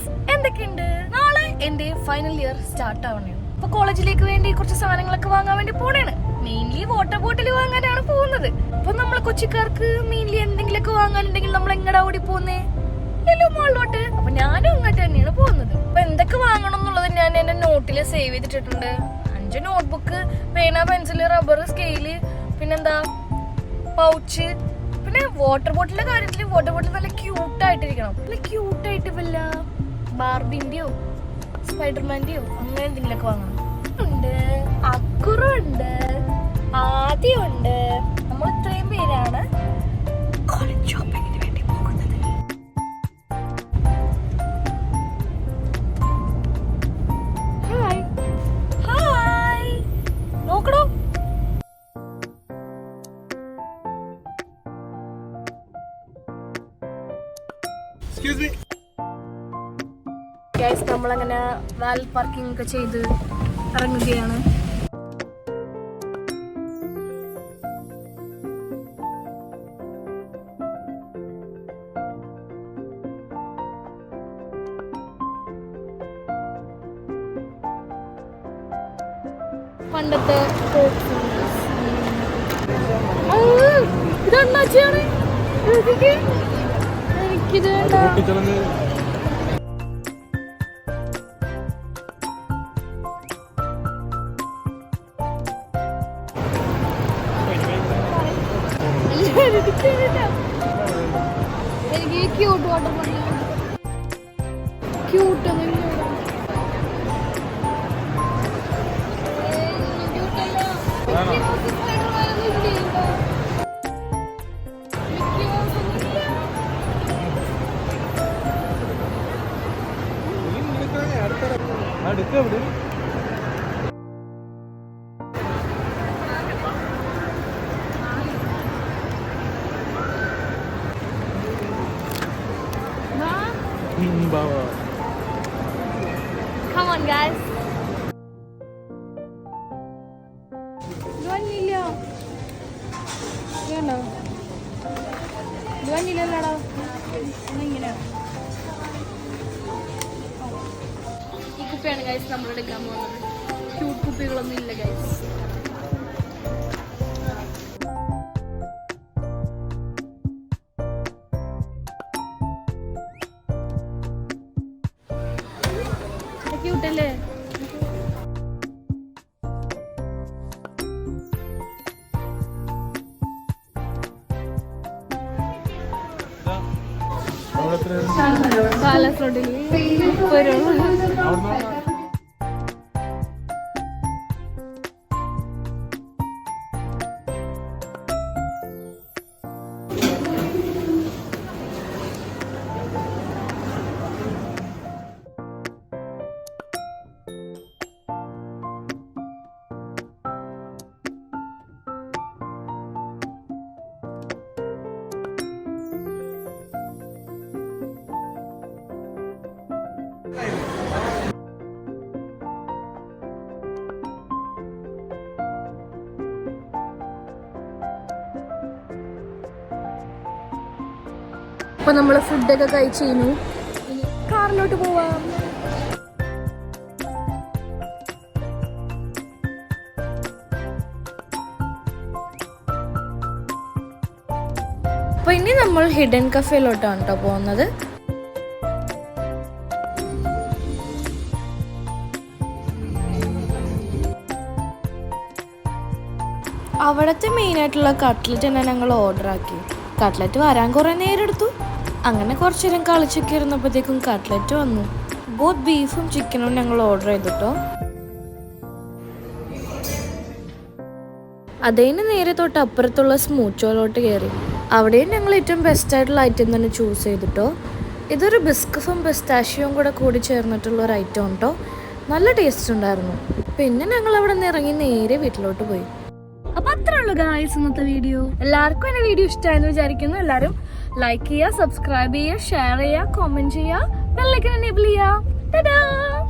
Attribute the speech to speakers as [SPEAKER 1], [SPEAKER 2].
[SPEAKER 1] Guys, എന്തൊക്കെയുണ്ട്? നാളെ എന്റെ ഫൈനൽ ഇയർ സ്റ്റാർട്ട് ആവണേ. അപ്പൊ കോളേജിലേക്ക് വേണ്ടി കുറച്ച് സാധനങ്ങളൊക്കെ വാങ്ങാൻ വേണ്ടി പോണേണ്. മെയിൻലി വാട്ടർ ബോട്ടിൽ വാങ്ങാനാണ് പോകുന്നത്. അപ്പൊ നമ്മളെ കൊച്ചിക്കാർക്ക് മെയിൻലി എന്തെങ്കിലുമൊക്കെ വാങ്ങാനുണ്ടെങ്കിൽ നമ്മൾ എങ്ങടാ ഓടി പോകുന്നേ? ലുലു മാളിലോട്ട്. അപ്പൊ ഞാനും അങ്ങോട്ട് തന്നെയാണ് പോകുന്നത്. അപ്പൊ എന്തൊക്കെ വാങ്ങണം എന്നുള്ളത് ഞാൻ എന്റെ നോട്ടില് സേവ് ചെയ്തിട്ടുണ്ട്. 5 നോട്ട്ബുക്ക്, പേന, പെൻസില്, റബ്ബർ, സ്കെയില്, പിന്നെന്താ പൗച്ച്. പിന്നെ വാട്ടർ ബോട്ടിലിന്റെ കാര്യത്തില് വാട്ടർ ബോട്ടിൽ നല്ല ക്യൂട്ടായിട്ടിരിക്കണം. നല്ല ക്യൂട്ടായിട്ട് വല്ല ബാർബിന്റെയോ സ്പൈഡർമാന്റെയോ അങ്ങനെ എന്തെങ്കിലുമൊക്കെ വാങ്ങണം. ഉണ്ട്, അക്കുറുണ്ട്, ആദ്യമുണ്ട്. നമ്മൾ ഇത്രയും പേരാണ് കോളേജ് ഷോപ്പിങ്ങിന് വേണ്ടി പോകുന്നത്. ഹായ് ഹായ്, നോക്കണോ? നമ്മളങ്ങനെ വാൽ പാർക്കിംഗ് ഒക്കെ ചെയ്ത് ഇറങ്ങുകയാണ്. പണ്ടത്തെ ഇതെണ്ണാച്ചിയാണ്. എനിക്കിത് എനിക്ക് cute water cute Come on, guys. Vanilla. Vanilla. Vanilla lada. Vanilla. ഈ കുപ്പിയാണ് ഗൈസ് നമ്മൾ എടുക്കാൻ പോകുന്നത്. ക്യൂട്ട് കുപ്പികളൊന്നും ഇല്ല ഗൈസ്. ക്യൂട്ടല്ലേ? പാലസ് റോഡിൽ അപ്പൊ നമ്മള് ഫുഡൊക്കെ കഴിച്ചു. ഇനി കാറിലോട്ട് പോവാം. അപ്പൊ ഇനി നമ്മൾ ഹിഡൻ കഫേയിലോട്ടാണ് കേട്ടോ പോകുന്നത്. അവിടത്തെ മെയിനായിട്ടുള്ള കട്ട്ലറ്റ് തന്നെ ഞങ്ങൾ ഓർഡർ ആക്കി. കട്ട്ലറ്റ് വരാൻ കുറേ നേരം എടുത്തു. അങ്ങനെ കുറച്ചു നേരം കളിച്ചൊക്കെ ഇരുന്നപ്പോഴത്തേക്കും കട്ട്ലറ്റ് വന്നു. ബോത്ത് ബീഫും ചിക്കനും ഞങ്ങൾ ഓർഡർ ചെയ്തിട്ടോ. അതിന് നേരെ തൊട്ട് അപ്പുറത്തുള്ള സ്മൂച്ചോയിലോട്ട് കയറി. അവിടെയും ഞങ്ങൾ ഏറ്റവും ബെസ്റ്റായിട്ടുള്ള ഐറ്റം തന്നെ ചൂസ് ചെയ്തിട്ടോ. ഇതൊരു ബിസ്കഫും പിസ്താഷ്യോയും കൂടി ചേർന്നിട്ടുള്ള ഒരു ഐറ്റം ഉണ്ടോ. നല്ല ടേസ്റ്റ് ഉണ്ടായിരുന്നു. പിന്നെ ഞങ്ങൾ അവിടെ നിന്ന് ഇറങ്ങി നേരെ വീട്ടിലോട്ട് പോയി. അപ്പൊ അത്രേ ഉള്ളൂ ഗായ്സ് ഇന്നത്തെ വീഡിയോ. എല്ലാവർക്കും എന്റെ വീഡിയോ ഇഷ്ടമായെന്ന് വിചാരിക്കുന്നു. എല്ലാവരും ലൈക്ക് ചെയ്യുക, സബ്സ്ക്രൈബ് ചെയ്യുക, ഷെയർ ചെയ്യുക, കമന്റ് ചെയ്യുക, ബെൽ ഐക്കൺ എനേബിൾ ചെയ്യുക.